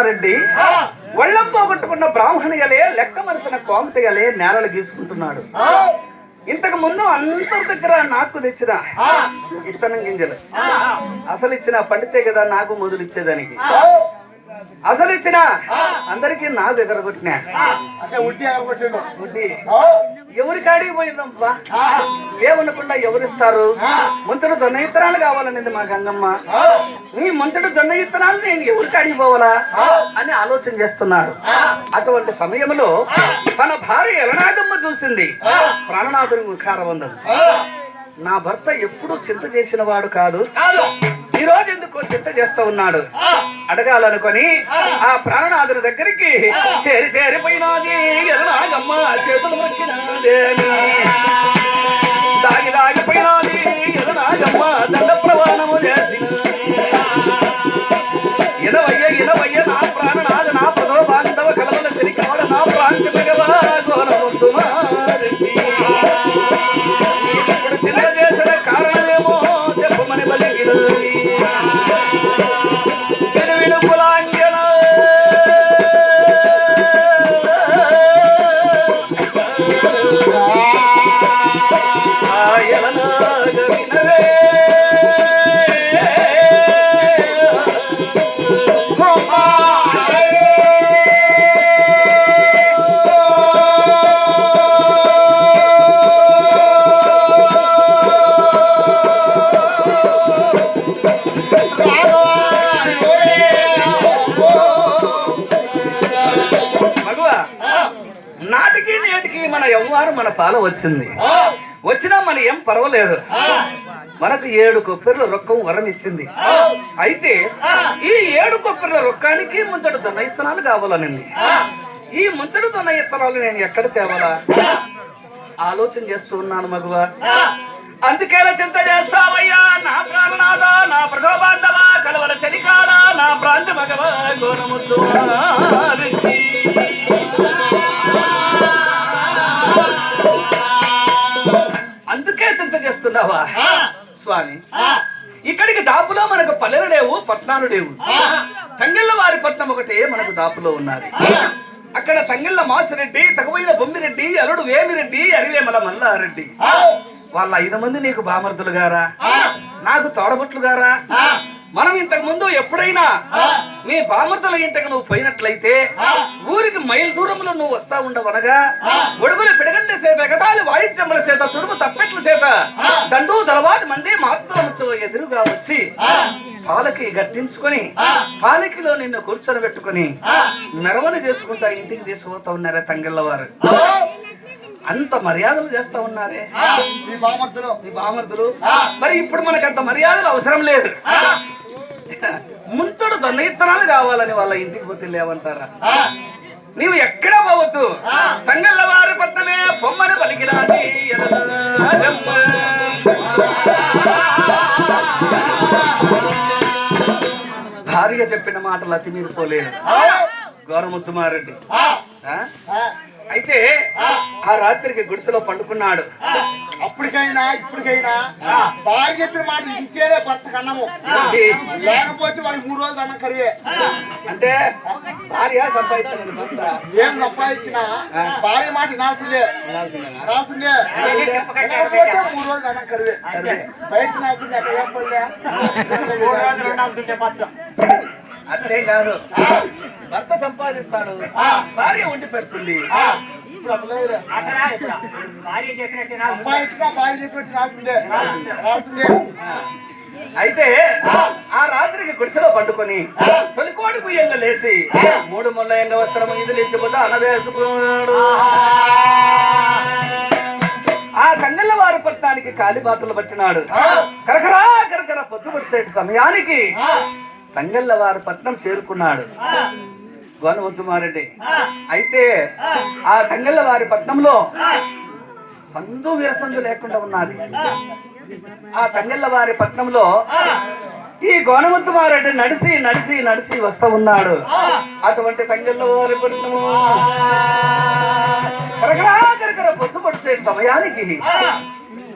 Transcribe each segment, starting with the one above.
రెడ్డి ఒళ్ళం పోగొట్టుకున్న బ్రాహ్మణిగలే లెక్క మరిసిన కోమటిగలే నేలలు గీసుకుంటున్నాడు. ఇంతకు ముందు అందరి దగ్గర నాకు తెచ్చిన ఇత్తనం గింజలు అసలు ఇచ్చిన పండితే కదా నాకు మొదలు ఇచ్చేదానికి అసలు ఇచ్చిన అందరికి నాకు ఎగరగొట్టినా ఎవరి కాడికి పోయిందమ్మా లేవనకుండా ఎవరిస్తారు? ముంతడు జొన్న ఇత్తనాలు కావాలనేది మా గంగమ్మ. నీ ముంతడు జొన్న ఇత్తనాలు నేను ఎవరి కాడికి పోవాలా అని ఆలోచన చేస్తున్నాడు. అటువంటి సమయంలో తన భార్య ఎలనాగమ్మ చూసింది ప్రాణనాథుని ముఖారవందం. నా భర్త ఎప్పుడూ చింత చేసిన వాడు కాదు, ఈ రోజు ఎందుకో చింత చేస్తూ ఉన్నాడు అడగాలనుకొని ఆ ప్రాణనాథుని దగ్గరికి చేరిపోయినది ఎలనాగమ్మ చేతులు దాగిపోయినది ఎలనాగమ్మ దండ ప్రవాణము చేసి ఇనవయ్య నా ప్రాణనాథ నా ప్రథమ బాంధవ కలవల సిరికాడ నా ప్రాంత భగవా గోనముద్దుమారెడ్డి ఇప్పుడు చింత చేసిన కారణమేమో చెప్పమని బలిగినది కులాంజన నాటికి నేటికి మన యవ్వారు మన పాల వచ్చినా మన ఏం పర్వాలేదు. మనకు 7 కొప్పెర్ల రొక్కం వరం ఇచ్చింది. అయితే ఈ 7 కొప్పెర్ల రొక్కానికి ముంతడు జొన్న ఇత్తనాలు కావాలనింది. ఈ ముంతడు జొన్న ఇత్తనాలు నేను ఎక్కడ తేవాలా ఆలోచన చేస్తూ ఉన్నాను మగువ. అందుకేలా చింత చేస్తావయ్యా నా ప్రాణనాథ నా ప్రగోబాంధవ కలవల చలికాడ నా ప్రాంత భగవ గోనముద్దు అందుకే చింత చేస్తున్నావా స్వామి? ఇక్కడికి దాపులో మనకు పల్లెలు లేవు, పట్నాలు లేవు. తంగెళ్ళ వారి పట్నం ఒకటే మనకు దాపులో ఉన్నది. అక్కడ తంగెళ్ళ మాసిరెడ్డి, తగువైన బొమ్మిరెడ్డి, అల్లుడు వేమిరెడ్డి, అరివేమల మల్లారెడ్డి వాళ్ళ 5 మంది నీకు బామర్దులు గారా, నాకు తోడబుట్లు గారా. మనం ఇంతకు ముందు ఎప్పుడైనా మీ బామర్దుల ఇంటకు నువ్వు పోయినట్లయితే ఊరికి మైల్ దూరంలో నువ్వు వస్తా ఉండవనగా గొడుగులు పిడగంట చేత, ఎగతాళి వాయిద్యముల చేత, తుడుము తప్పెట్ల చేత దండు తలవాది మంది మాత్రముతో ఎదురుగా వచ్చి పాలకి గట్టించుకొని పాలకిలో నిన్ను కూర్చొని పెట్టుకుని మెరవన చేసుకుంటా ఇంటికి తీసుకుపోతా ఉన్నారే తంగెళ్ళవారు. అంత మర్యాదలు చేస్తా ఉన్నారే మీ బామర్దులు. మరి ఇప్పుడు మనకు అంత మర్యాదలు అవసరం లేదు. ముంతడు జొన్న ఇత్తనాలు కావాలని వాళ్ళ ఇంటికి పోతే లేవంటారా? నీవు ఎక్కడ పోవద్దు, తంగెళ్ళ వారి పట్టణమే పొమ్మని పలికినాది. భార్య చెప్పిన మాటలు అతి మీరిపోలేదు గోరముద్దుమారెడ్డి. అయితే ఆ రాత్రికి గుడిసెలో పండుకున్నాడు. అప్పటికైనా ఇప్పటికైనా భార్య చెప్పిన మాట ఇచ్చేదే భర్త కన్నము, లేకపోతే వాడికి 3 రోజులు అన్నం కరివే. అంటే భార్య సంపాదించినది భర్త ఏం సంపాదించినా భార్య మాట వినాల్సిందే, వినాల్సిందే. లేకపోతే 3 రోజులు అన్నం కరివే. బయట వినాల్సిందే, ఎక్కడ చెప్పలే. అట్లే కాదు, భర్త సంపాదిస్తాడు, భార్య వండి పెడుతుంది. అయితే ఆ రాత్రికి గుడిసెలో పండుకొని తొలికోడి గుయ్యంగా లేసి 3 ముళ్ళ ఎంగ వస్త్రము ఇది లేచిపోతే అనవేసుకున్నాడు. ఆ కంగళ్ళ వారి పట్టణానికి కాలిబాటలు పట్టినాడు. కరకరా కరకర పొద్దుపడిసే సమయానికి తంగళ్ళ వారి పట్నం చేరుకున్నాడు గోనముద్దుమారెడ్డి. అయితే ఆ తంగళ్ళ వారి పట్నంలో సందు విరసందు లేకుండా ఉన్నది. ఆ తంగళ్ళ వారి పట్నంలో ఈ గోనముద్దుమారెడ్డి నడిసి నడిసి నడిసి వస్తూ ఉన్నాడు. అటువంటి తంగళ్ళ వారి పట్నము కరకరా కరకర పొద్దుపడిసే సమయానికి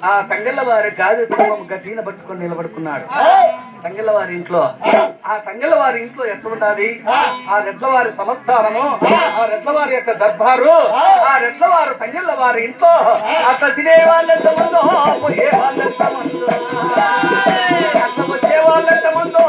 ఆ తంగళ్ళ వారి గాజు స్తంభం గట్టిన పట్టుకొని నిలబడుకున్నాడు. తంగళ్ళ వారి ఇంట్లో, ఆ తంగళ్ళ వారి ఇంట్లో ఎట్లుంటాది? ఆ రెడ్ల వారి సంస్థానము, ఆ రెడ్ల వారి యొక్క దర్బారు, ఆ రెడ్ల వారు తంగళ్ళ వారి ఇంట్లో అట్లా తినే వాళ్ళెంత మందో, పోయే వాళ్ళెంత మందో, అట్లా వచ్చే వాళ్ళెంత మందో,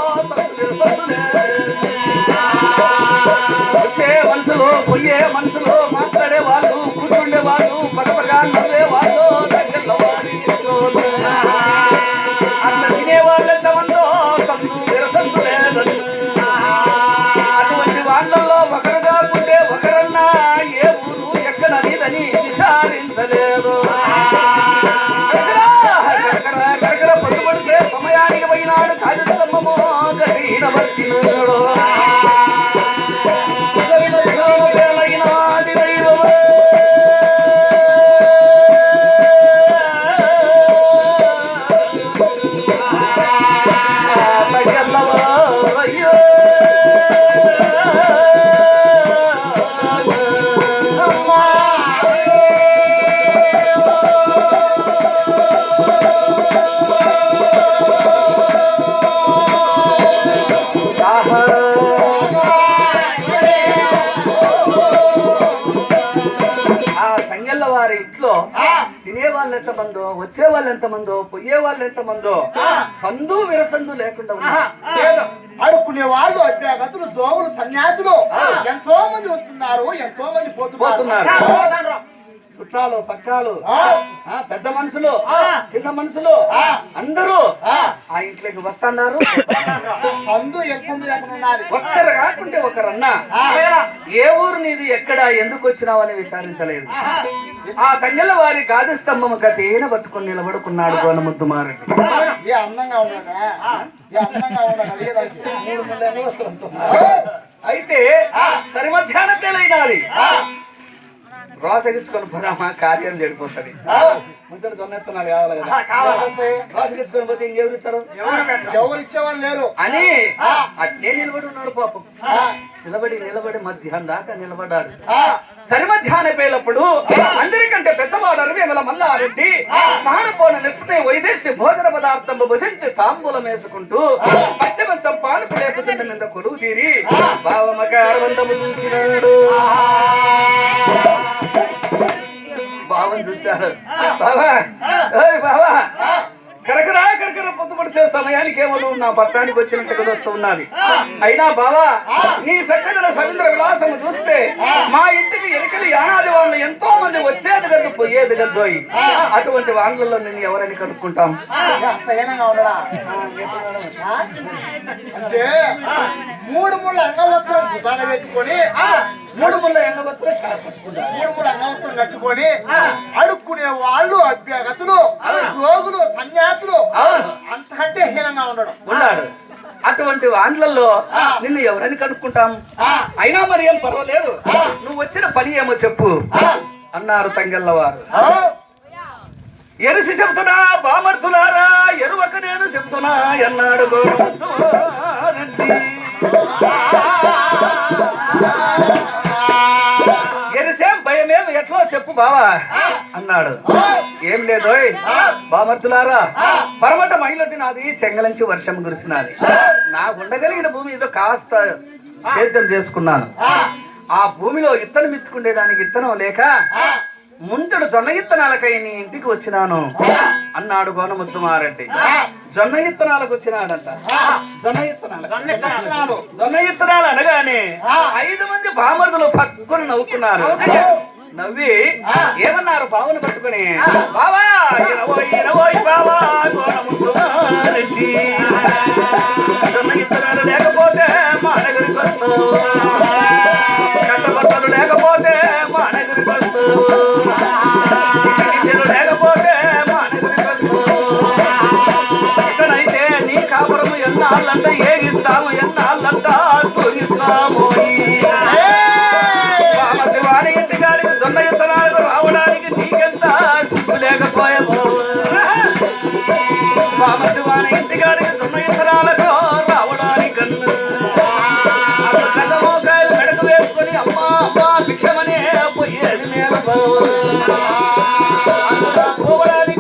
వచ్చే మనుషులు పోయే మనుషులు, మాట్లాడే వాళ్ళు, కూర్చుండే వాళ్ళు, పగపగా నవ్వే వాళ్ళు తంగళ్ళ వారి ఇంట్లో. అట్లా తినే వాళ్ళెంత మందో అటువంటి వాళ్ళల్లో ఒకరు కాకుంటే ఒకరన్నా ఏ ఊరు ఎక్కడ నీదని విచారించలేదు. కరకర పొద్దుపడితే సమయానికి పోయినాడు. కాజస్తంభము గట్టిన పట్టినాడు. తినే వాళ్ళు ఎంతమందో, వచ్చే వాళ్ళు ఎంతమందో, పోయే వాళ్ళు ఎంతమందో, సందు విరసందు లేకుండా అడుక్కునే వాళ్ళు, గతులు, జోగులు, సన్యాసులు ఎంతో మంది వస్తున్నారు, ఎంతో మంది పోతున్నారు. చుట్టాలు, పక్కాలు, పెద్ద మనుషులు, చిన్న మనుషులు అందరూ ఆ ఇంట్లోకి వస్తున్నారు. ఒక్కరు కాకుంటే ఒకరన్నా ఏ ఊరు నీది, ఎక్కడ, ఎందుకు వచ్చినావు అని విచారించలేదు. ఆ కన్యల వారి గాది స్తంభం కట్టేన పట్టుకొని నిలబడుకున్నాడు గోనముద్దుమారెడ్డి. అయితే సరి మధ్యాహ్నం పేలైనాది. రోసగించుకొని పోదామా, కార్యం చెడిపోతుంది. ముందు జొన్నెత్తనాలు కావాలి కదా, రోసగించుకొని పోతే ఇంకెవరు ఇచ్చారు? ఎవరు ఇచ్చేవాళ్ళు లేరు అని అట్లే నిలబడి ఉన్నాడు పాపం. నిలబడి మధ్యాహ్నం దాకా నిలబడ్డాడు. సరి మధ్యాహ్నం పేలప్పుడు అందరికంటే పెద్దవాడు వేమల మల్లారెడ్డి స్నానపోన నిశ్చయ వైదేశి భోజన పదార్థం భుజించి తాంబూలం వేసుకుంటూ పట్టమంచం పానుపు లేకపోతే మీద కొలువు తీరి బావమ్మగారు చూసినాడు. బావని చూశాడు. బావా, బావా, కరకరా కరకర పొద్దుపడిసే సమయానికి ఏమో నా పట్టణానికి వచ్చినట్టు వస్తూ ఉన్నది. అయినా బావా, నీ సక్కదల సముద్ర విలాసము చూస్తే మా ఇంటికి ఎరకలి యానాది వాళ్ళు ఎంతో మంది వచ్చేది గద్దు, పోయేది గద్దోయి. అటువంటి వాళ్ళలో నేను ఎవరని కనుక్కుంటాం? అంటే 3 ముళ్ళ అంగవస్త్రం భుజాన వేసుకొని, 3 ముళ్ళ అంగవస్త్రం కట్టుకొని అడుక్కునే వాళ్ళు, అభ్యగతులు, రోగులు, సన్యాసులు అంతకంటే హీనంగా ఉన్నాడు. అటువంటి వాండ్లలో నిన్ను ఎవరని కనుక్కుంటాం? అయినా మరి ఏం పర్వాలేదు, నువ్వు వచ్చిన పని ఏమో చెప్పు అన్నారు తంగళ్ళ వారు. ఎరిసి చెబుతున్నా బామర్తులారా, ఎరువక నేను చెబుతున్నా అన్నాడు గోనముద్దుమారెడ్డి. ఎరిసేం భయమేం ఎట్లో చెప్పు బావా అన్నాడు. ఏం లేదోయ్ బామర్తులారా, పరమట మైలొట్టి నాది చెంగలంచి వర్షం కురిసినది. నా ఉండగలిగిన భూమి ఏదో కాస్త సేద్యం చేసుకున్నాను. ఆ భూమిలో ఇత్తనం ఎత్తుకుండేదానికి ఇత్తనం లేక ముంచడు జొన్న ఇత్తనాలకై నీ ఇంటికి వచ్చినాను అన్నాడు గోనముద్దు మారెడ్డి. జొన్న ఇత్తనాలకు వచ్చినాడంట. జొన్న ఇత్తనాలు అనగానే 5 మంది బామర్దులు పక్కన నవ్వుకున్నారు. నవ్వి ఏమన్నారు బావను పట్టుకుని, బావా ఇరవై బావా గోనముద్దు మారెడ్డి, జొన్న ఇత్తనాలు లేకపోతే మా దగ్గరికి వస్తావు, కట్టబట్టలు లేకపోతే మా దగ్గరికి వస్తావు, లేకపోతే మా దగ్గరికి వస్తావు, ఇక్కడైతే నీ కాపురము ఎన్నాళ్ళంట ఏగిస్తాము, ఎన్నాళ్ళంట తొగిస్తాము. బామర్ది వాడి ఇంటి గారికి జొన్న ఇత్తనాలకు రావడానికి నీకెంత సిగ్గు లేకపోయాము. బామర్ది వాడి ఇంటి గారికి జొన్న ఇత్తనాలకు రావడానికి మెడకు వేసుకొని అమ్మా